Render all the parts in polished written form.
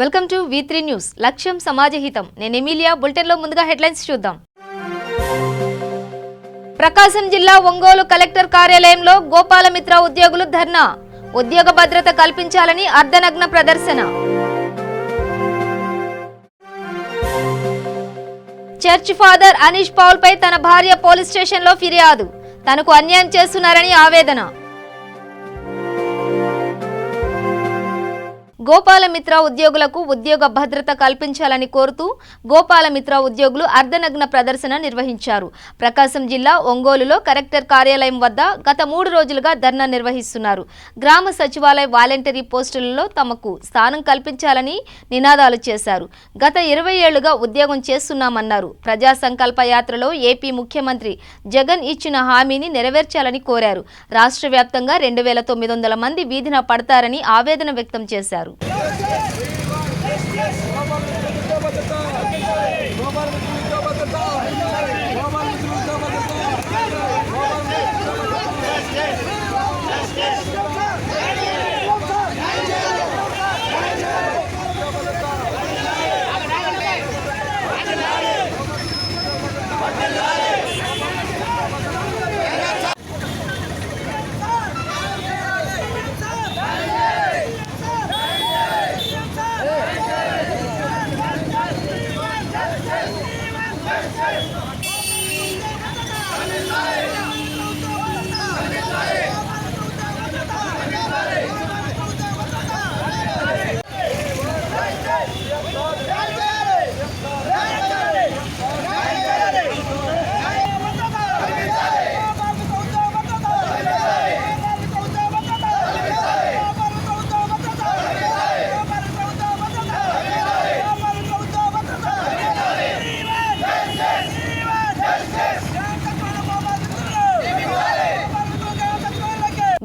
Welcome to V3 news. లక్ష్యం సమాజహితం. నేను Emilia. బులెటిన్లో ముందుగా హెడ్లైన్స్ చూద్దాం. ప్రకాశం జిల్లా ఒంగోలు కలెక్టర్ కార్యాలయంలో గోపాలమిత్ర ఉద్యోగులు ధర్నా. ఉద్యోగ భద్రత కల్పించాలని అర్ధనగ్న ప్రదర్శన. చర్చ్ ఫాదర్ అనీష్ పౌల్ పై తన భార్య పోలీస్ స్టేషన్లో ఫిర్యాదు. తనకు అన్యాయం చేస్తున్నారని ఆవేదన. గోపాలమిత్ర ఉద్యోగులకు ఉద్యోగ భద్రత కల్పించాలని కోరుతూ గోపాలమిత్ర ఉద్యోగులు అర్ధనగ్న ప్రదర్శన నిర్వహించారు. ప్రకాశం జిల్లా ఒంగోలులో కలెక్టర్ కార్యాలయం వద్ద గత 3 రోజులుగా ధర్నా నిర్వహిస్తున్నారు. గ్రామ సచివాలయ వాలంటరీ పోస్టులలో తమకు స్థానం కల్పించాలని నినాదాలు చేశారు. గత 20 ఏళ్లుగా ఉద్యోగం చేస్తున్నామన్నారు. ప్రజా సంకల్ప యాత్రలో ఏపీ ముఖ్యమంత్రి జగన్ ఇచ్చిన హామీని నెరవేర్చాలని కోరారు. రాష్ట్ర వ్యాప్తంగా 2900 మంది వీధిన పడతారని ఆవేదన వ్యక్తం చేశారు.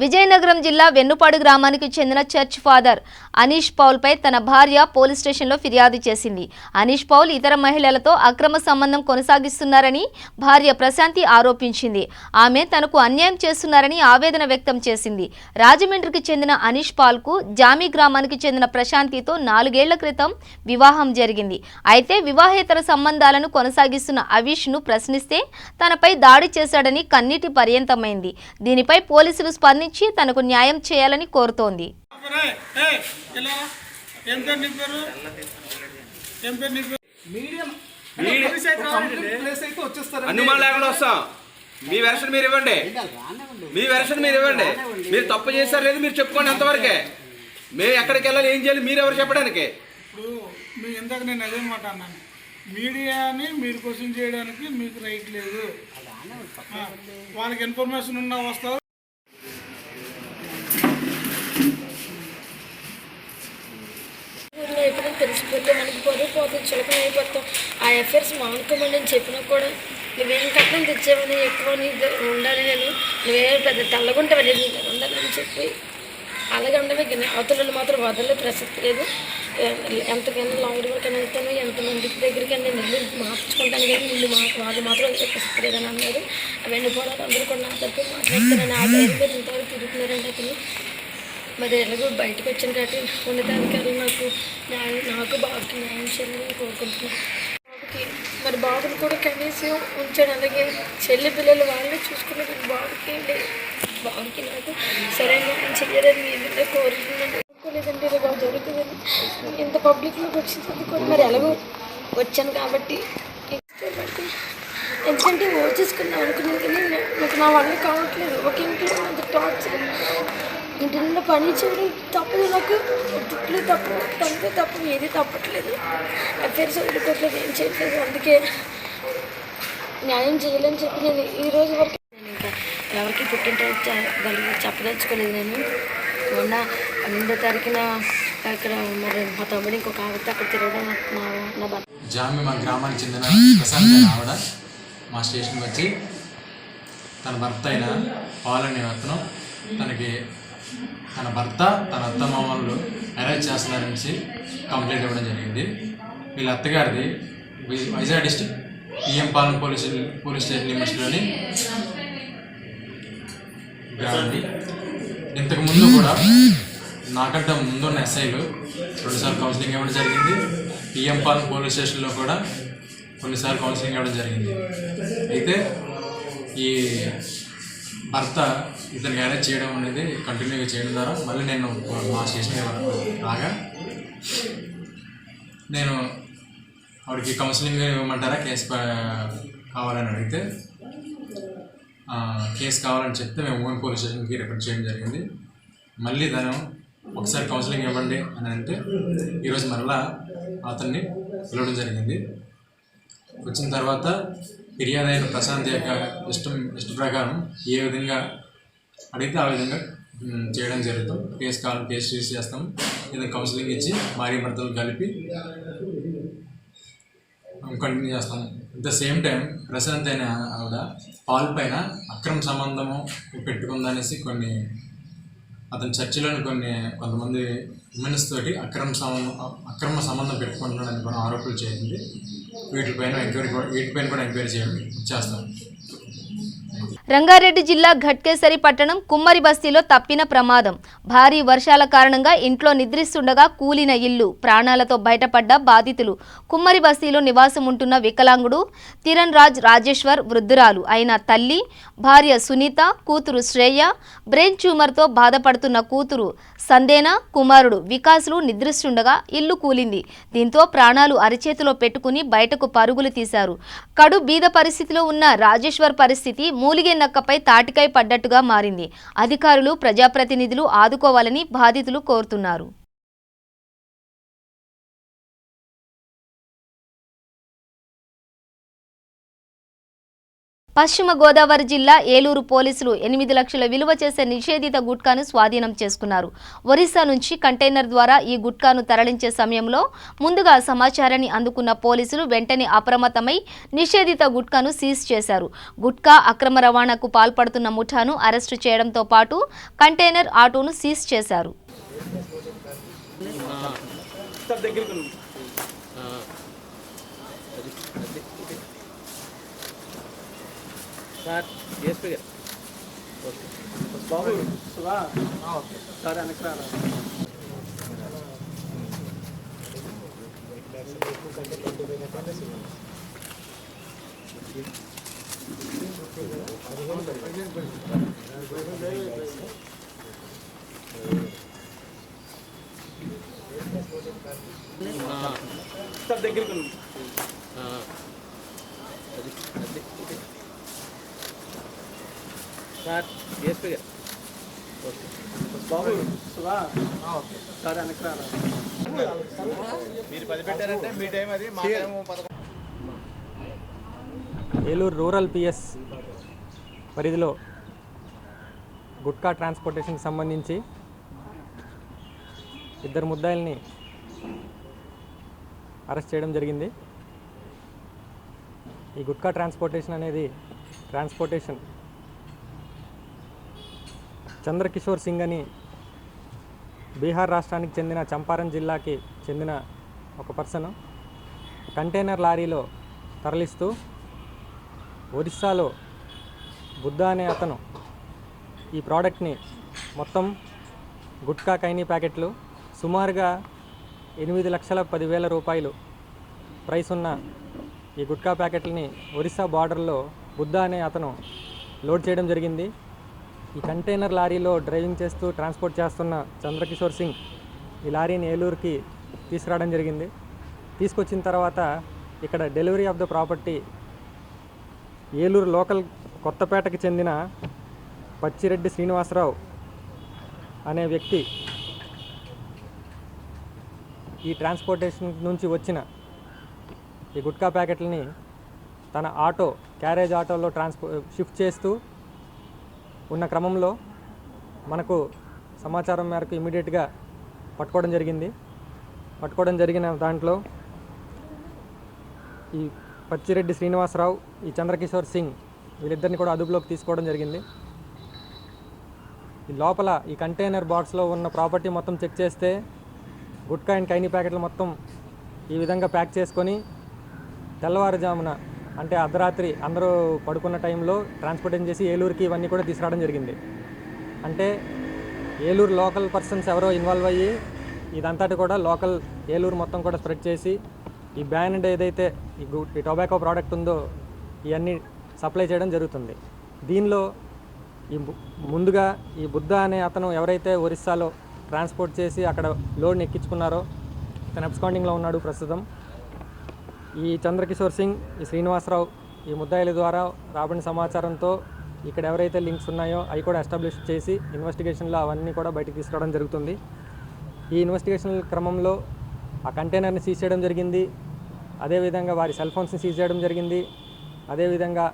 విజయనగరం జిల్లా వెన్నుపాడు గ్రామానికి చెందిన చర్చ్ ఫాదర్ అనీష్ పౌల్ పై తన భార్య పోలీస్ స్టేషన్లో ఫిర్యాదు చేసింది. అనీష్ పౌల్ ఇతర మహిళలతో అక్రమ సంబంధం కొనసాగిస్తున్నారని భార్య ప్రశాంతి ఆరోపించింది. ఆమె తనకు అన్యాయం చేస్తున్నారని ఆవేదన వ్యక్తం చేసింది. రాజమండ్రికి చెందిన అనీష్ పాల్ కు జామి గ్రామానికి చెందిన ప్రశాంతితో 4 ఏళ్ల క్రితం వివాహం జరిగింది. అయితే వివాహేతర సంబంధాలను కొనసాగిస్తున్న అవీష్ ను ప్రశ్నిస్తే తనపై దాడి చేశాడని కన్నీటి పర్యంతమైంది. దీనిపై పోలీసులు స్పందించి తనకు న్యాయం చేయాలని కోరుతోంది. మీ వెర్షన్ మీరు ఇవ్వండి. మీరు తప్పు చేశారు లేదు మీరు చెప్పుకోండి. అంతవరకే. మేము ఎక్కడికి వెళ్ళాలి, ఏం చేయాలి, మీరు ఎవరు చెప్పడానికి? ఇప్పుడు మీ ఇందాక నేను అదే మాట అన్నాను. మీడియాని మీరు క్వశ్చన్ చేయడానికి మీకు రైట్ లేదు. వాళ్ళకి ఇన్ఫర్మేషన్ ఉన్నా వస్తారు. ఎప్పుడైనా తెలిసిపోతే మనకి పోతే చులకన అయిపోతాం. ఆ ఎఫ్ఐఆర్స్ మానుకోమని నేను చెప్పినా కూడా నువ్వేం కట్నం తెచ్చావని ఎక్కువ నీ ఉండాలి, నువ్వేం పెద్ద తెల్లగుంటావని ఉండాలని చెప్పి అలాగే ఉండమే. కానీ అవతలలో మాత్రం వదలే ప్రసక్తి లేదు. ఎంతకైనా లాంగ్ వరకు వెళ్తాను, ఎంతమందికి దగ్గరికి నేను వెళ్ళి మార్చుకుంటాను, కానీ నిన్ను వాళ్ళు మాత్రం ప్రసక్తి లేదని అన్నారు. అవన్నీ కూడా అందరూ కూడా నా తరపు మాట్లాడుతానని ఆ ధైర్యం మీద ఇంతవరకు తిరుగుతున్నారంటే అతను. మరి ఎలాగో బయటకు వచ్చాను కాబట్టి ఉన్నదానికల్లా నాకు బాబుకి న్యాయం చేయాలని కోరుకుంటున్నాను. మరి బాబుని కూడా కనీసం ఉంచాడు. అలాగే చెల్లి పిల్లలు వాళ్ళే చూసుకున్నారు. బాబుకి నాకు సరైన న్యాయం చేయాలని నేనైతే కోరుతున్నాను. అనుకోలేదండి ఇలా బాగా జరుగుతుందని. ఇంత పబ్లిక్లోకి వచ్చింది కూడా మరి ఎలాగో వచ్చాను కాబట్టి ఎందుకంటే ఓచేసుకున్నాం అనుకున్నాను. కానీ నాకు నా వల్ల కావట్లేదు. ఒక ఇంట్లో అంత టార్చర్, ఇంటి నిండా పని చేయడం తప్పదు. నాకు తిట్లు తప్పు ఏది తప్పట్లేదు. అఫైర్స్ వదులుకోవట్లేదు, ఏం చేయట్లేదు. అందుకే న్యాయం చేయాలని చెప్పి నేను ఈరోజు వరకు నేను ఇంకా ఎవరికి పుట్టింటి చెప్పదలుచుకోలేదు. నేను మొన్న 8వ తారీఖున అక్కడ మరి మా తమ్ముడు ఇంకొక ఆవిడ అక్కడ తిరగడం నా భర్త. జామి మా గ్రామానికి చెందిన ప్రశాంత్ అయిన ఆవిడ మా స్టేషన్కి వచ్చి తన భర్త అయిన పాల్ అనే అతను తన భర్త తన అత్తమామలు అరెస్ట్ చేస్తున్నారని కంప్లైంట్ ఇవ్వడం జరిగింది. వీళ్ళ అత్తగారిది Vizag district EM Palem police station లిమిట్స్లోని గ్రామం. ఇంతకుముందు కూడా నాకంటే ముందున్న ఎస్ఐలు 2 సార్లు కౌన్సిలింగ్ ఇవ్వడం జరిగింది. పిఎం పాలెం పోలీస్ స్టేషన్లో కూడా కొన్నిసార్లు కౌన్సిలింగ్ ఇవ్వడం జరిగింది. అయితే ఈ భర్త ఇతనికి అరెస్ట్ చేయడం అనేది కంటిన్యూగా చేయడం ద్వారా మళ్ళీ నేను మా స్టేషన్కి రాగా నేను ఆవిడకి కౌన్సిలింగ్ ఇవ్వమంటారా కేసు కావాలని అడిగితే కేసు కావాలని చెప్తే మేము ఓన్ పోలీస్ స్టేషన్కి రిపోర్ట్ చేయడం జరిగింది. మళ్ళీ తను ఒకసారి కౌన్సిలింగ్ ఇవ్వండి అని అంటే ఈరోజు మరలా అతన్ని పిలవడం జరిగింది. వచ్చిన తర్వాత ఫిర్యాదు అయిన ప్రశాంత్ యొక్క ఇష్ట ప్రకారం ఏ విధంగా అడిగితే ఆ విధంగా చేయడం జరుగుతుంది. కేసు కావాలని కేసు రిజిస్ చేస్తాం, ఏదైనా కౌన్సిలింగ్ ఇచ్చి భార్య భర్తలు కలిపి కంటిన్యూ చేస్తాం. At the same time Prashant అయిన ఆవిడ పాల్ పైన అక్రమ సంబంధము పెట్టుకుందనేసి అతని చర్చిలోని కొంతమంది ఉమెన్స్ తోటి అక్రమ సంబంధం పెట్టుకుంటున్నాడని కొన్ని ఆరోపణలు చేసింది. వీటిపైన కూడా ఎంక్వైరీ చేస్తాం. రంగారెడ్డి జిల్లా ఘట్కేసరి పట్టణం కుమ్మరి బస్తీలో తప్పిన ప్రమాదం. భారీ వర్షాల కారణంగా ఇంట్లో నిద్రిస్తుండగా కూలిన ఇల్లు, ప్రాణాలతో బయటపడ్డ బాధితులు. కుమ్మరి బస్తీలో నివాసం ఉంటున్న వికలాంగుడు తిరణ్ రాజ్ రాజేశ్వర్, వృద్ధురాలు అయిన తల్లి, భార్య సునీత, కూతురు శ్రేయ, బ్రెయిన్ ట్యూమర్తో బాధపడుతున్న కూతురు సందేనా, కుమారుడు వికాసులు నిద్రిస్తుండగా ఇల్లు కూలింది. దీంతో ప్రాణాలు అరిచేతిలో పెట్టుకుని బయటకు పరుగులు తీశారు. కడు బీద పరిస్థితిలో ఉన్న రాజేశ్వర్ పరిస్థితి మూలిగే నక్కపై తాటికాయ పడ్డట్టుగా మారింది. అధికారులు, ప్రజాప్రతినిధులు ఆదుకోవాలని బాధితులు కోరుతున్నారు. పశ్చిమ గోదావరి జిల్లా ఏలూరు పోలీసులు 8 లక్షల విలువ చేసే నిషేధిత గుట్కాను స్వాధీనం చేసుకున్నారు. ఒరిస్సా నుంచి కంటైనర్ ద్వారా ఈ గుట్కాను తరలించే సమయంలో ముందుగా సమాచారాన్ని అందుకున్న పోలీసులు వెంటనే అప్రమత్తమై నిషేధిత గుట్కాను సీజ్ చేశారు. గుట్కా అక్రమ రవాణాకు పాల్పడుతున్న ముఠాను అరెస్టు చేయడంతో పాటు కంటైనర్ ఆటోను సీజ్ చేశారు. సార్ ఎస్పీ గారు బాబు ఓకే సార్ వెనక్కి రా. సార్ దగ్గరికి సార్ ఎస్పీ గారు ఓకే బాబు ఓకే సార్ వెనక్కి రా. మీరు 10 పెట్టారంటే మీ టైం అది, మా టైం 11. ఏలూరు రూరల్ పిఎస్ పరిధిలో గుట్కా ట్రాన్స్పోర్టేషన్కి సంబంధించి 2 ముద్దాయిల్ని అరెస్ట్ చేయడం జరిగింది. ఈ గుట్కా ట్రాన్స్పోర్టేషన్ అనేది చంద్రకిషోర్ సింగ్ అని బీహార్ రాష్ట్రానికి చెందిన చంపారన్ జిల్లాకి చెందిన ఒక పర్సన్ కంటైనర్ లారీలో తరలిస్తూ ఒరిస్సాలో బుద్ధ అనే అతను ఈ ప్రోడక్ట్ని మొత్తం గుట్కా కైనీ ప్యాకెట్లు సుమారుగా 8,10,10,000 రూపాయలు ప్రైస్ ఉన్న ఈ గుట్కా ప్యాకెట్లని ఒరిస్సా బార్డర్లో బుద్ధ అనే అతను లోడ్ చేయడం జరిగింది. ఈ కంటైనర్ లారీలో డ్రైవింగ్ చేస్తూ ట్రాన్స్పోర్ట్ చేస్తున్న చంద్రకిషోర్ సింగ్ ఈ లారీని ఏలూరుకి తీసుకురావడం జరిగింది. తీసుకొచ్చిన తర్వాత ఇక్కడ delivery of the property Eluru local కొత్తపేటకి చెందిన పచ్చిరెడ్డి శ్రీనివాసరావు అనే వ్యక్తి ఈ ట్రాన్స్పోర్టేషన్ నుంచి వచ్చిన ఈ గుట్కా ప్యాకెట్లని తన క్యారేజ్ ఆటోలో షిఫ్ట్ చేస్తూ ఉన్న క్రమంలో మనకు సమాచారం మేరకు ఇమీడియట్గా పట్టుకోవడం జరిగిన దాంట్లో ఈ పచ్చిరెడ్డి శ్రీనివాసరావు, ఈ చంద్రకిషోర్ సింగ్ వీళ్ళిద్దరిని కూడా అదుపులోకి తీసుకోవడం జరిగింది. ఈ లోపల ఈ కంటైనర్ బాక్స్లో ఉన్న ప్రాపర్టీ మొత్తం చెక్ చేస్తే గుట్కా అండ్ కైనీ ప్యాకెట్లు మొత్తం ఈ విధంగా ప్యాక్ చేసుకొని తెల్లవారుజామున అంటే అర్ధరాత్రి అందరూ పడుకున్న టైంలో ట్రాన్స్పోర్టేషన్ చేసి ఏలూరుకి ఇవన్నీ కూడా తీసుకురావడం జరిగింది. అంటే ఏలూరు లోకల్ పర్సన్స్ ఎవరో ఇన్వాల్వ్ అయ్యి ఇదంతటి కూడా లోకల్ ఏలూరు మొత్తం కూడా స్ప్రెడ్ చేసి ఈ బ్యాన్ ఏదైతే ఈ టొబాకో ప్రోడక్ట్ ఉందో ఇవన్నీ సప్లై చేయడం జరుగుతుంది. దీనిలో ముందుగా ఈ బుద్ధ అనే అతను ఎవరైతే ఒరిస్సాలో ట్రాన్స్పోర్ట్ చేసి అక్కడ లోడ్ని ఎక్కించుకున్నారో తను అబ్స్కాండింగ్లో ఉన్నాడు ప్రస్తుతం. ఈ చంద్రకిషోర్ సింగ్, ఈ శ్రీనివాసరావు ఈ ముద్దాయిల ద్వారా రాబడిన సమాచారంతో ఇక్కడ ఎవరైతే లింక్స్ ఉన్నాయో అవి కూడా ఎస్టాబ్లిష్ చేసి ఇన్వెస్టిగేషన్లో అవన్నీ కూడా బయటికి తీసుకురావడం జరుగుతుంది. ఈ ఇన్వెస్టిగేషన్ క్రమంలో ఆ కంటైనర్ని సీజ్ చేయడం జరిగింది. అదేవిధంగా వారి సెల్ ఫోన్స్ని సీజ్ చేయడం జరిగింది. అదేవిధంగా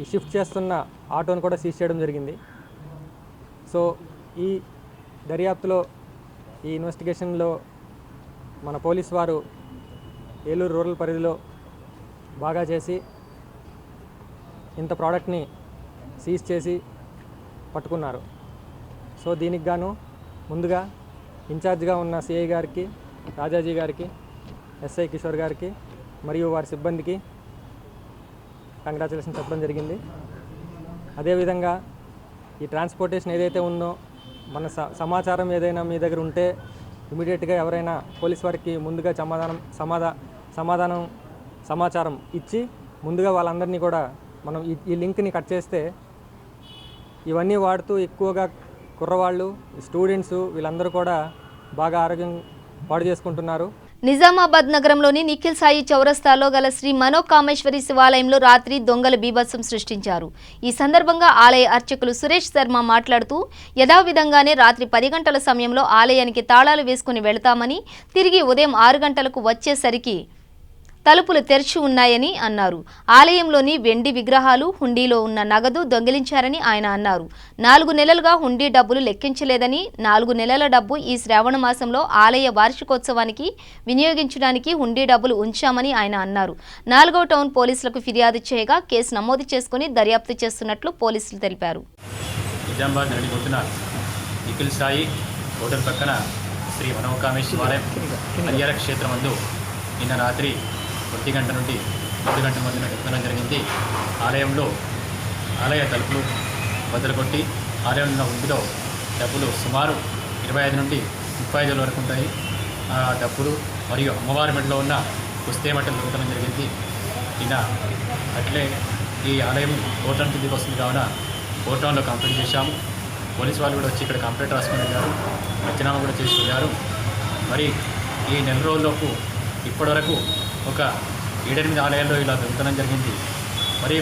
ఈ షిఫ్ట్ చేస్తున్న ఆటోను కూడా సీజ్ చేయడం జరిగింది. సో ఈ దర్యాప్తులో ఈ ఇన్వెస్టిగేషన్లో మన పోలీస్ వారు ఏలూరు రూరల్ పరిధిలో బాగా చేసి ఇంత ప్రోడక్ట్ని సీజ్ చేసి పట్టుకున్నారు. సో దీనికి గాను ముందుగా ఇన్ఛార్జ్గా ఉన్న సిఐ గారికి, రాజాజీ గారికి, ఎస్ఐ కిషోర్ గారికి మరియు వారి సిబ్బందికి కంగ్రాచులేషన్ చెప్పడం జరిగింది. అదేవిధంగా ఈ ట్రాన్స్పోర్టేషన్ ఏదైతే ఉందో మన సమాచారం ఏదైనా మీ దగ్గర ఉంటే ఇమీడియట్గా ఎవరైనా పోలీస్ వారికి ముందుగా సమాచారం ఇచ్చి ముందుగా వాళ్ళందరినీ కూడా మనం ఈ లింక్ని కట్ చేస్తే ఇవన్నీ వాడుతూ ఎక్కువగా కుర్రవాళ్ళు, స్టూడెంట్స్ వీళ్ళందరూ కూడా బాగా ఆరోగ్యం పాడు చేసుకుంటున్నారు. నిజామాబాద్ నగరంలోని నిఖిల్ సాయి చౌరస్తాలో గల శ్రీ మనోకామేశ్వరి శివాలయంలో రాత్రి దొంగల బీభత్సం సృష్టించారు. ఈ సందర్భంగా ఆలయ అర్చకులు సురేష్ శర్మ మాట్లాడుతూ యథావిధంగానే రాత్రి 10 గంటల సమయంలో ఆలయానికి తాళాలు వేసుకుని వెళతామని, తిరిగి ఉదయం 6 గంటలకు వచ్చేసరికి తలుపులు తెరిచి ఉన్నాయని అన్నారు. ఆలయంలోని వెండి విగ్రహాలు, హుండీలో ఉన్న నగదు దొంగిలించారని ఆయన అన్నారు. 4 నెలలుగా హుండీ డబ్బులు లెక్కించలేదని, 4 నెలల డబ్బు ఈ శ్రావణ మాసంలో ఆలయ వార్షికోత్సవానికి వినియోగించడానికి హుండీ డబ్బులు ఉంచామని ఆయన అన్నారు. 4వ టౌన్ పోలీసులకు ఫిర్యాదు చేయగా కేసు నమోదు చేసుకుని దర్యాప్తు చేస్తున్నట్లు పోలీసులు తెలిపారు. నిజామాబాద్ నడిబొట్టున నిఖిల్ సాయి హోటల్ పక్కన శ్రీ మనోకామేశ్వరాలయం హరిహర క్షేత్రమందు నిన్న రాత్రి 1 గంట నుండి 3 గంటల మధ్యన దొంగతనం జరిగింది. ఆలయ తలుపులు బద్దలుకొట్టి ఆలయంలో ఉన్న ఉండిలో డబ్బులు సుమారు 25 నుండి 35 వరకు ఉంటాయి. ఆ డబ్బులు మరియు అమ్మవారి మెడలో ఉన్న పుస్తే మట్టలు దొంగతనం జరిగింది. నిన్న అట్లే ఈ ఆలయం కోర్టు కిందికి వస్తుంది కావున కోర్టులో కంప్లైంట్ చేశాము. పోలీసు వాళ్ళు కూడా వచ్చి ఇక్కడ కంప్లైంట్ రాసుకొని వెళ్ళారు, పంచనామా కూడా చేసి వెళ్ళారు. మరి ఈ నెల రోజుల్లోపు ఇప్పటివరకు ఒక 7-8 ఆలయాల్లో ఇలా దొంగతనం జరిగింది. మరి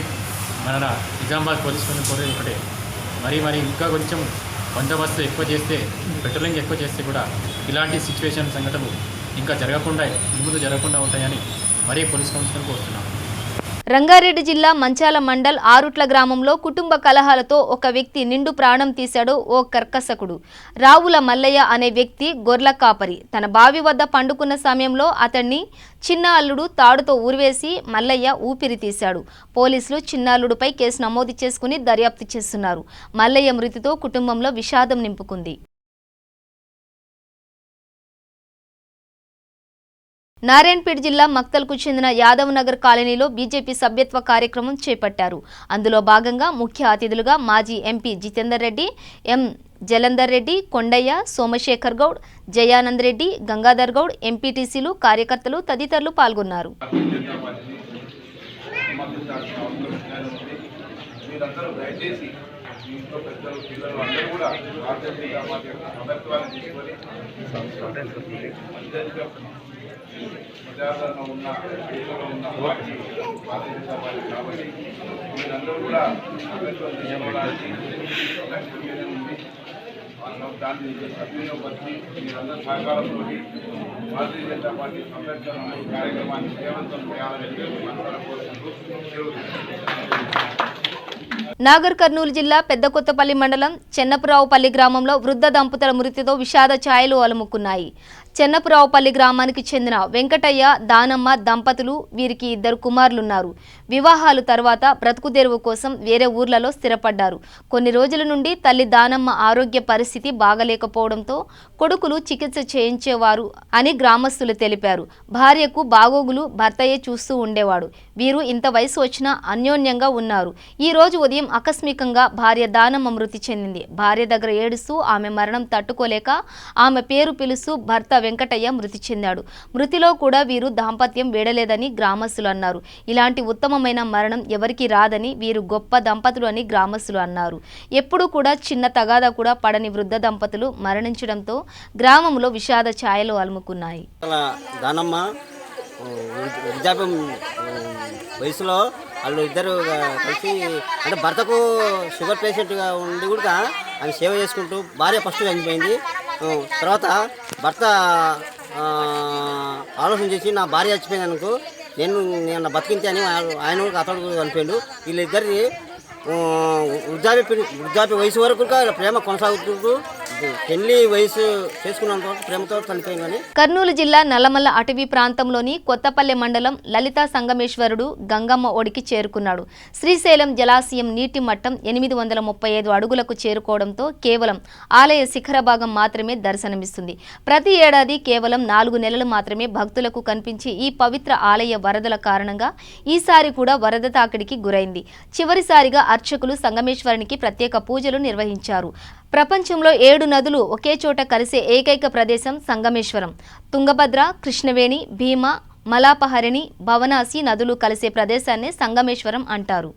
మన నిజామాబాద్ పోలీస్ కోరేది ఒకటే, మరి ఇంకా కొంచెం బందోబస్తు ఎక్కువ చేస్తే, పెట్రోలింగ్ ఎక్కువ చేస్తే కూడా ఇలాంటి సిచ్యువేషన్ సంఘటనలు ఇంకా జరగకుండా ముందు జరగకుండా ఉంటాయని మరీ పోలీస్ కమిషనర్కి వస్తున్నాం. రంగారెడ్డి జిల్లా మంచాల మండల్ ఆరుట్ల గ్రామంలో కుటుంబ కలహాలతో ఒక వ్యక్తి నిండు ప్రాణం తీశాడు ఓ కర్కసకుడు. రావుల మల్లయ్య అనే వ్యక్తి గొర్ల కాపరి. తన బావి వద్ద పండుకున్న సమయంలో అతన్ని చిన్న అల్లుడు తాడుతో ఊరివేసి మల్లయ్య ఊపిరి తీశాడు. పోలీసులు చిన్న అల్లుడుపై కేసు నమోదు చేసుకుని దర్యాప్తు చేస్తున్నారు. మల్లయ్య మృతితో కుటుంబంలో విషాదం నింపుకుంది. నారాయణపేట జిల్లా మక్తల్కు చెందిన యాదవ్ నగర్ కాలనీలో బీజేపీ సభ్యత్వ కార్యక్రమం చేపట్టారు. అందులో భాగంగా ముఖ్య అతిథులుగా మాజీ ఎంపీ జితేందర్ రెడ్డి, ఎం జలంధర్ రెడ్డి, కొండయ్య, సోమశేఖర్ గౌడ్, జయానంద్ రెడ్డి, గంగాధర్ గౌడ్, ఎంపీటీసీలు, కార్యకర్తలు తదితరులు పాల్గొన్నారు. ప్రజాదరణ ఉన్న దేశంలో ఉన్న పార్టీ భారతీయ జనతా పార్టీ కాబట్టి మీరందరూ కూడా సభ్యత్వం ఉంది. దాన్ని సద్వినియోగపరిచి మీరందరూ సహకారంతో భారతీయ జనతా పార్టీ సభ్యత్వం కార్యక్రమాన్ని విజయవంతం చేయాలని మనసారా కోరుకుంటూ నాగర్ కర్నూలు జిల్లా పెద్దకొత్తపల్లి మండలం చెన్నపురావుపల్లి గ్రామంలో వృద్ధ దంపతుల మృతితో విషాద ఛాయలు అలుముకున్నాయి. చెన్నపురావుపల్లి గ్రామానికి చెందిన వెంకటయ్య దానమ్మ దంపతులు. వీరికి 2 కుమారులున్నారు. వివాహాలు తర్వాత బ్రతుకుదెరువు కోసం వేరే ఊర్లలో స్థిరపడ్డారు. కొన్ని రోజుల నుండి తల్లి దానమ్మ ఆరోగ్య పరిస్థితి బాగలేకపోవడంతో కొడుకులు చికిత్స చేయించేవారు అని గ్రామస్తులు తెలిపారు. భార్యకు బాగోగులు భర్తయే చూస్తూ ఉండేవాడు. వీరు ఇంత వయసు వచ్చినా అన్యోన్యంగా ఉన్నారు. ఈ రోజు ఉదయం ఆకస్మికంగా భార్య దానమ్మ మృతి చెందింది. భార్య దగ్గర ఏడుస్తూ ఆమె మరణం తట్టుకోలేక ఆమె పేరు పిలుస్తూ భర్త వెంకటయ్య మృతి చెందాడు. మృతిలో కూడా వీరు దాంపత్యం వీడలేదని గ్రామస్తులు అన్నారు. ఇలాంటి ఉత్తమమైన మరణం ఎవరికి రాదని, వీరు గొప్ప దంపతులు అని గ్రామస్తులు అన్నారు. ఎప్పుడూ కూడా చిన్న తగాదా కూడా పడని వృద్ధ దంపతులు మరణించడంతో గ్రామంలో విషాద ఛాయలు అలుముకున్నాయి. దానమ్మ వృద్ధాప్యం వయసులో వాళ్ళు ఇద్దరు కలిసి అంటే భర్తకు షుగర్ పేషెంట్గా ఉండి కూడా ఆయన సేవ చేసుకుంటూ భార్య ఫస్ట్ చనిపోయింది. తర్వాత భర్త ఆలోచన చేసి నా భార్య చచ్చిపోయింది అనుకో నేను బతికింతే అని ఆయన అతడు చనిపోయిండు. వీళ్ళిద్దరి వృద్ధాప్య వయసు వరకు ప్రేమ కొనసాగుతూ పెళ్లి వయసు చేసుకున్నంత ప్రేమతో చనిపోయిందని. కర్నూలు జిల్లా నల్లమల్ల అటవీ ప్రాంతంలోని కొత్తపల్లె మండలం లలితా సంగమేశ్వరుడు గంగమ్మ ఒడికి చేరుకున్నాడు. శ్రీశైలం జలాశయం నీటి మట్టం 835 అడుగులకు చేరుకోవడంతో కేవలం ఆలయ శిఖర భాగం మాత్రమే దర్శనమిస్తుంది. ప్రతి ఏడాది కేవలం 4 నెలలు మాత్రమే భక్తులకు కనిపించి ఈ పవిత్ర ఆలయ వరదల కారణంగా ఈసారి కూడా వరద తాకిడికి గురైంది. చివరిసారిగా అర్చకులు సంగమేశ్వరునికి ప్రత్యేక పూజలు నిర్వహించారు. ప్రపంచంలో 7 నదులు ఒకే చోట కలిసే ఏకైక ప్రదేశం సంగమేశ్వరం. తుంగభద్ర, కృష్ణవేణి, భీమా, మలాపహరిణి, భవనాసి నదులు కలిసే ప్రదేశాన్ని సంగమేశ్వరం అంటారు.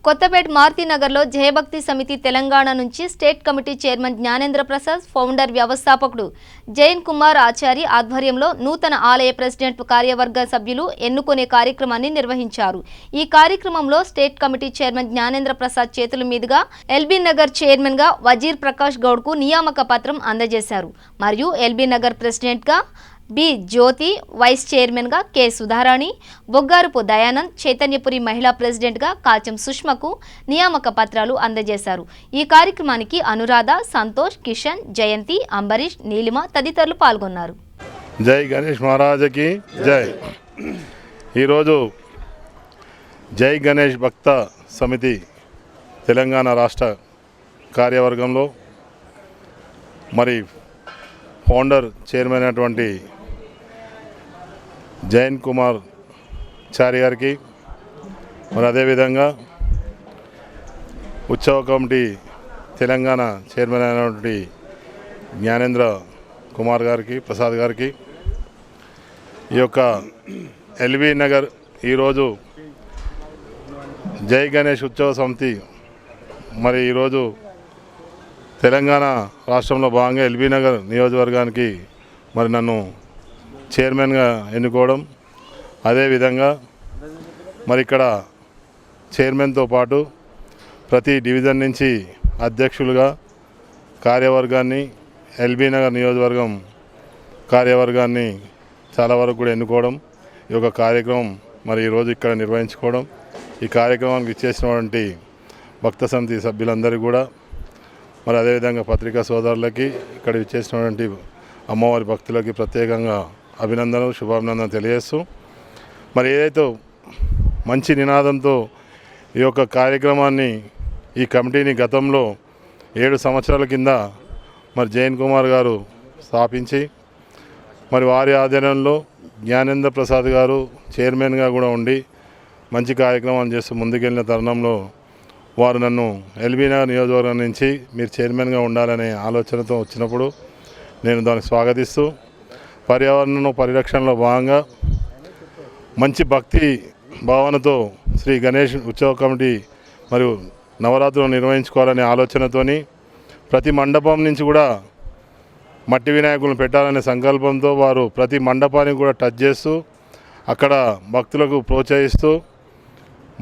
కొత్తపేట మారుతినగర్లో జయభక్తి సమితి తెలంగాణ నుంచి state committee chairman Gyanendra Prasad, founder వ్యవస్థాపకుడు జైన్ కుమార్ ఆచారి ఆధ్వర్యంలో నూతన ఆలయ ప్రెసిడెంట్ కార్యవర్గ సభ్యులు ఎన్నుకునే కార్యక్రమాన్ని నిర్వహించారు. ఈ కార్యక్రమంలో state committee chairman Gyanendra Prasad చేతుల మీదుగా ఎల్బీ నగర్ చైర్మన్ గా వజీర్ ప్రకాష్ గౌడ్కు నియామక పత్రం అందజేశారు. మరియు ఎల్బీ నగర్ ప్రెసిడెంట్ గా బి జ్యోతి, వైస్ చైర్మన్గా కె సుధారాణి, బొగ్గారుపు దయానంద్, చైతన్యపురి మహిళా ప్రెసిడెంట్గా కాచం సుష్మకు నియామక పత్రాలు అందజేశారు. ఈ కార్యక్రమానికి అనురాధ, సంతోష్, కిషన్, జయంతి, అంబరీష్, నీలిమ తదితరులు పాల్గొన్నారు. జై గణేష్ మహారాజకి జై. ఈరోజు జై గణేష్ భక్త సమితి తెలంగాణ రాష్ట్ర కార్యవర్గంలో మరి ఫౌండర్ చైర్మన్ అయినటువంటి జైన్ కుమార్ చారి గారికి, మరి అదేవిధంగా ఉత్సవ కమిటీ తెలంగాణ చైర్మన్ అయినటువంటి జ్ఞానేంద్ర కుమార్ గారికి, ప్రసాద్ గారికి, ఈ యొక్క ఎల్బీ నగర్ ఈరోజు జై గణేష్ ఉత్సవ సమితి మరి ఈరోజు తెలంగాణ రాష్ట్రంలో భాగంగా ఎల్బీ నగర్ నియోజకవర్గానికి మరి నన్ను చైర్మన్గా ఎన్నుకోవడం, అదేవిధంగా మరి ఇక్కడ చైర్మన్తో పాటు ప్రతి డివిజన్ నుంచి అధ్యక్షులుగా కార్యవర్గాన్ని, ఎల్బీ నగర్ నియోజకవర్గం కార్యవర్గాన్ని చాలా వరకు కూడా ఎన్నుకోవడం, ఈ యొక్క కార్యక్రమం మరి ఈరోజు ఇక్కడ నిర్వహించుకోవడం, ఈ కార్యక్రమానికి ఇచ్చేసినటువంటి భక్త సమితి సభ్యులందరికీ కూడా మరి అదేవిధంగా పత్రికా సోదరులకి, ఇక్కడ ఇచ్చేసినటువంటి అమ్మవారి భక్తులకి ప్రత్యేకంగా అభినందనలు, శుభాభినందనలు తెలియజేస్తూ మరి ఏదైతే మంచి నినాదంతో ఈ యొక్క కార్యక్రమాన్ని, ఈ కమిటీని గతంలో 7 సంవత్సరాల కింద మరి జైన్ కుమార్ గారు స్థాపించి మరి వారి ఆధ్వర్యంలో జ్ఞానేంద్ర ప్రసాద్ గారు చైర్మన్గా కూడా ఉండి మంచి కార్యక్రమాలు చేస్తూ ముందుకెళ్ళిన తరుణంలో వారు నన్ను ఎల్బీ నగర్ నియోజకవర్గం నుంచి మీరు చైర్మన్గా ఉండాలనే ఆలోచనతో వచ్చినప్పుడు నేను దాన్ని స్వాగతిస్తూ పర్యావరణ పరిరక్షణలో భాగంగా మంచి భక్తి భావనతో శ్రీ గణేష్ ఉత్సవ కమిటీ మరియు నవరాత్రులు నిర్వహించుకోవాలనే ఆలోచనతోని ప్రతి మండపం నుంచి కూడా మట్టి వినాయకులను పెట్టాలనే సంకల్పంతో వారు ప్రతి మండపానికి కూడా టచ్ చేస్తూ అక్కడ భక్తులకు ప్రోత్సహిస్తూ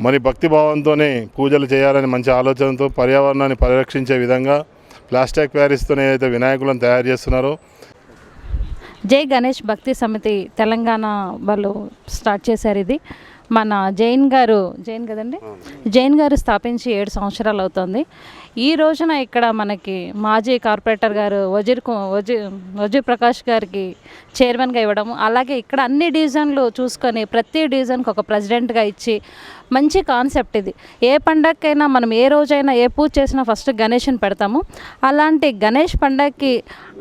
మరి భక్తి భావంతోనే పూజలు చేయాలని మంచి ఆలోచనతో పర్యావరణాన్ని పరిరక్షించే విధంగా ప్లాస్టిక్ ప్యారిస్తో ఏదైతే వినాయకులను తయారు చేస్తున్నారో జై గణేష్ భక్తి సమితి తెలంగాణ వాళ్ళు స్టార్ట్ చేశారు. ఇది మన జైన్ కదండి, జైన్ గారు స్థాపించి 7 సంవత్సరాలు అవుతుంది. ఈ రోజున ఇక్కడ మనకి మాజీ కార్పొరేటర్ గారు వజీర్ ప్రకాష్ గారికి చైర్మన్గా ఇవ్వడం, అలాగే ఇక్కడ అన్ని డివిజన్లు చూసుకొని ప్రతి డివిజన్కి ఒక ప్రెసిడెంట్గా ఇచ్చి మంచి కాన్సెప్ట్ ఇది. ఏ పండగకైనా మనం ఏ రోజైనా ఏ పూజ చేసినా ఫస్ట్ గణేష్ని పెడతాము. అలాంటి గణేష్ పండగకి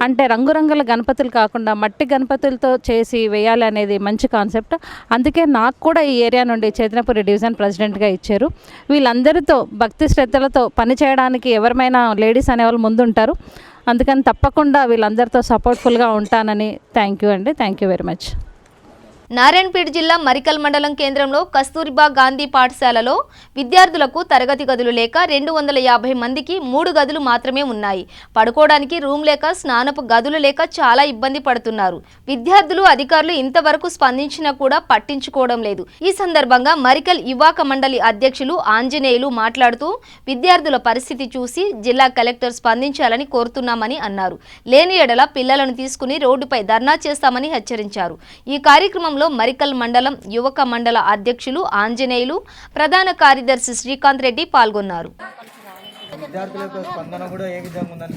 అంటే రంగురంగుల గణపతులు కాకుండా మట్టి గణపతులతో చేసి వేయాలి అనేది మంచి కాన్సెప్ట్. అందుకే నాకు కూడా ఈ ఏరియా నుండి చైతన్యపురి డివిజన్ ప్రెసిడెంట్గా ఇచ్చారు. వీళ్ళందరితో భక్తి శ్రద్ధలతో పనిచేయడానికి ఎవరైనా లేడీస్ అనేవాళ్ళు ముందుంటారు. అందుకని తప్పకుండా వీళ్ళందరితో సపోర్ట్ఫుల్గా ఉంటానని. Thank you very much. Narayanpet జిల్లా మరికల్ మండలం కేంద్రంలో కస్తూరిబా గాంధీ పాఠశాలలో విద్యార్థులకు తరగతి గదులు లేక 250 మందికి 3 గదులు మాత్రమే ఉన్నాయి. పడుకోవడానికి రూమ్ లేక స్నానపు గదులు లేక చాలా ఇబ్బంది పడుతున్నారు. విద్యార్థులు అధికారులు ఇంతవరకు స్పందించినా కూడా పట్టించుకోవడం లేదు. ఈ సందర్భంగా మరికల్ యువక మండలి అధ్యక్షులు ఆంజనేయులు మాట్లాడుతూ విద్యార్థుల పరిస్థితి చూసి జిల్లా కలెక్టర్ స్పందించాలని కోరుతున్నామని అన్నారు. లేని ఎడల పిల్లలను తీసుకుని రోడ్డుపై ధర్నా చేస్తామని హెచ్చరించారు. ఈ కార్యక్రమంలో మరికల్ మండలం యువక మండల అధ్యక్షులు ఆంజనేయులు, ప్రధాన కార్యదర్శి శ్రీకాంత్ రెడ్డి పాల్గొన్నారు. విద్యార్థులకు స్పందన కూడా ఏ విధంగా ఉందని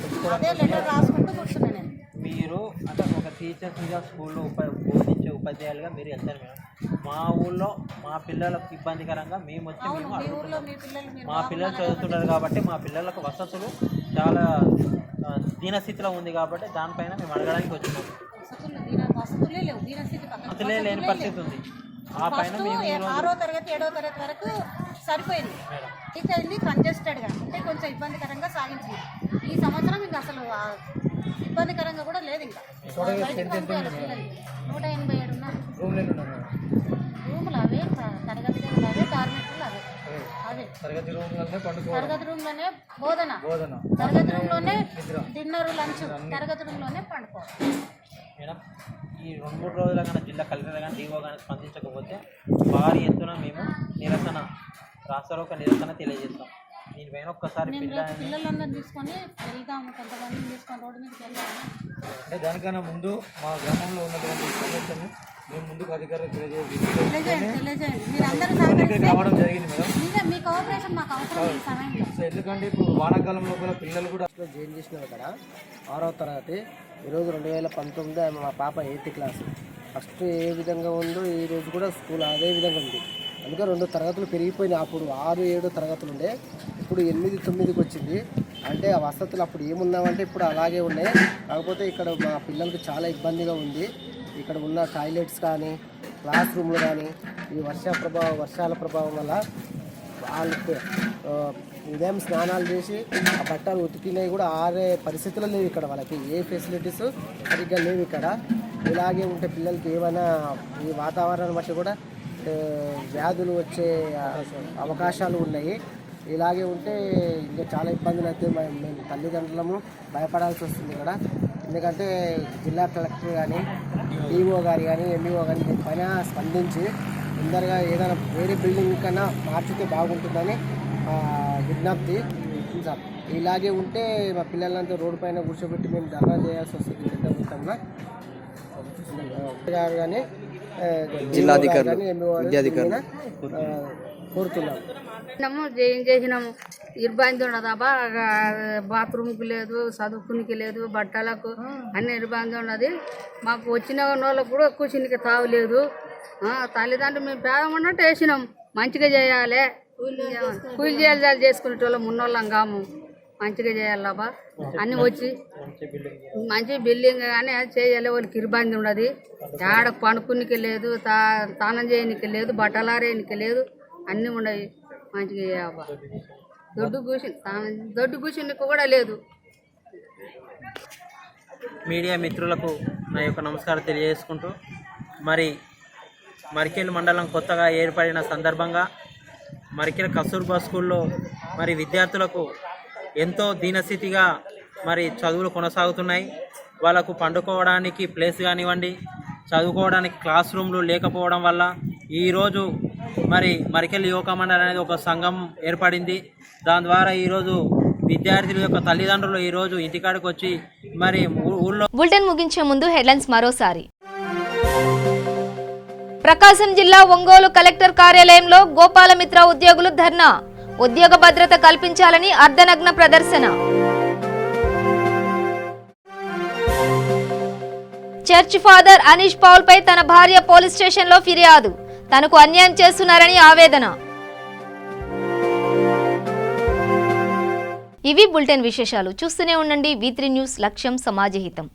మీరు అంటే ఒక టీచర్స్గా స్కూల్లో బోధించే ఉపాధ్యాయులుగా మీరు వెళ్తారు మేడం. మా ఊళ్ళో మా పిల్లలకు ఇబ్బందికరంగా మేము అడుగుతున్నాం. మా పిల్లలు చదువుతున్నారు కాబట్టి మా పిల్లలకు వసతులు చాలా దీనస్థితిలో ఉంది కాబట్టి దానిపైన మేము అడగడానికి వచ్చినాం. అసలే లేని పరిస్థితి ఉంది. ఆ పైన మేము 6వ తరగతి 7వ తరగతి వరకు సరిపోయింది. ఇక ఇది కంజెస్టెడ్గా అంటే కొంచెం ఇబ్బందికరంగా సాగించింది. ఈ సంవత్సరం ఇంకా అసలు ఇబ్బందికరంగా కూడా లేదు. ఇంకా 187 ఉన్నారు. రూములు అవే, తరగతి గదులు అవే, డార్మెట్లు అవే. తరగతి రూమ్లోనే బోధన, తరగతి రూమ్లోనే డిన్నర్, లంచ్, తరగతి రూమ్లోనే పండుకోవాలి. మేడం ఈ 2-3 రోజుల కానీ జిల్లా కలెక్టర్ కానీ డిఓ కానీ స్పందించకపోతే భారీ ఎత్తున మేము రాష్ట్రరోక నిరసన తెలియజేస్తాం. దీనిపైన ఒక్కసారి పిల్లలందరినీ తీసుకొని వెళ్దాము, కొంతమందిని తీసుకొని రోడ్డు మీదకి వెళ్దాము. అంటే దానికన్నా ముందు మా గ్రామంలో ఉన్నటువంటి సమస్యను మేము ముందుకు అధికారులకు తెలియజేయండి. మీరు అందరూ రావడం జరిగింది మేడం. మీ కోఆపరేషన్ మాకు అవసరం ఈ సమయంలో. ఎందుకంటే ఇప్పుడు వానాకాలం లోపల పిల్లలు కూడా జాయిన్ చేసినాం ఇక్కడ 6వ తరగతి. ఈరోజు 2019 మా పాప 8th క్లాసు. ఫస్ట్ ఏ విధంగా ఉందో ఈరోజు కూడా స్కూల్ అదే విధంగా ఉంది. అందుకే 2 తరగతులు పెరిగిపోయినాయి. అప్పుడు 6-7 తరగతులు ఉండే, ఇప్పుడు 8-9కి వచ్చింది. అంటే ఆ వసతులు అప్పుడు ఏమున్నామంటే ఇప్పుడు అలాగే ఉన్నాయి. కాకపోతే ఇక్కడ మా పిల్లలకు చాలా ఇబ్బందిగా ఉంది. ఇక్కడ ఉన్న టాయిలెట్స్ కానీ క్లాస్ రూమ్లు కానీ ఈ వర్షాల ప్రభావం వల్ల వాళ్ళకి ఉదయం స్నానాలు చేసి ఆ బట్టలు ఉతికినవి కూడా ఆరే పరిస్థితులు లేవు. ఇక్కడ వాళ్ళకి ఏ ఫెసిలిటీస్ సరిగ్గా లేవు ఇక్కడ. ఇలాగే ఉంటే పిల్లలకి ఏమైనా ఈ వాతావరణాన్ని బట్టి కూడా వ్యాధులు వచ్చే అవకాశాలు ఉన్నాయి. ఇలాగే ఉంటే ఇంకా చాలా ఇబ్బందులు అయితే మేము తల్లిదండ్రులము భయపడాల్సి వస్తుంది ఇక్కడ. ఎందుకంటే జిల్లా కలెక్టర్ కానీ డిఓ గారు కానీ ఎంఈఓ కానీ దీనిపైన స్పందించి తొందరగా ఏదైనా వేరే బిల్డింగ్ కన్నా మార్చితే బాగుంటుందని విజ్ఞప్తి. ఇలాగే ఉంటే మా పిల్లలంతా రోడ్డు పైన కూర్చోబెట్టి మేము ధర్నా చేయాల్సి వస్తుంది. పెద్ద మొత్తంలో గారు కానీ జిల్లాధికారి కానీ ఎంఈఓ కోరుతున్నాం. ఏం చేసినాము, ఇబ్బంది ఉండదా, బాత్రూమ్కి లేదు, చదువుకునికి లేదు, బట్టలకు అన్ని ఇబ్బంది ఉన్నది. మాకు వచ్చిన వాళ్ళకు కూడా కూర్చునికి తావులేదు. తల్లిదండ్రులు మేము పేదం ఉన్నట్టు వేసినాం. మంచిగా చేయాలి, కూలి చేయాలి, చేసుకునే వాళ్ళం ఉన్నోళ్ళం కాము. మంచిగా చేయాలబ్బా అన్నీ వచ్చి మంచి బిల్డింగ్ కానీ చేయాలి. వాళ్ళకి ఇబ్బంది ఉండదు. ఆడ పండుకునికి లేదు, స్నానం చేయనికి లేదు, బట్టలారేనికి లేదు, అన్నీ ఉండవు. మంచిగా చేయబ్బా. దొడ్డు కూర్చునికి కూడా లేదు. మీడియా మిత్రులకు నా యొక్క నమస్కారం తెలియజేసుకుంటూ, మరికెల్ మండలం కొత్తగా ఏర్పడిన సందర్భంగా మరికెల్ కస్తూర్బా స్కూల్లో విద్యార్థులకు ఎంతో దీనస్థితిగా చదువులు కొనసాగుతున్నాయి. వాళ్ళకు పండుకోవడానికి ప్లేస్ కానివ్వండి, చదువుకోవడానికి క్లాస్ రూమ్లు లేకపోవడం వల్ల ఈరోజు మరికెల్ యువక మండలి అనేది ఒక సంఘం ఏర్పడింది. దాని ద్వారా ఈరోజు విద్యార్థుల యొక్క తల్లిదండ్రులు ఈరోజు ఇంటికాడికి వచ్చి ఊళ్ళో. బులెటిన్ ముగించే ముందు హెడ్లైన్స్ మరోసారి. ప్రకాశం జిల్లా ఒంగోలు కలెక్టర్ కార్యాలయంలో గోపాలమిత్ర ఉద్యోగులు ధర్నా. ఉద్యోగ భద్రత కల్పించాలని అర్ధనగ్న ప్రదర్శన. చర్చ్ ఫాదర్ అనీష్ పౌల్ పై తన భార్య పోలీస్ స్టేషన్లో ఫిర్యాదు. తనకు అన్యాయం చేస్తున్నారని ఆవేదన. ఇవి బులెటిన్ విశేషాలు. చూస్తూనే ఉండండి V3 న్యూస్. లక్ష్యం సమాజహితం.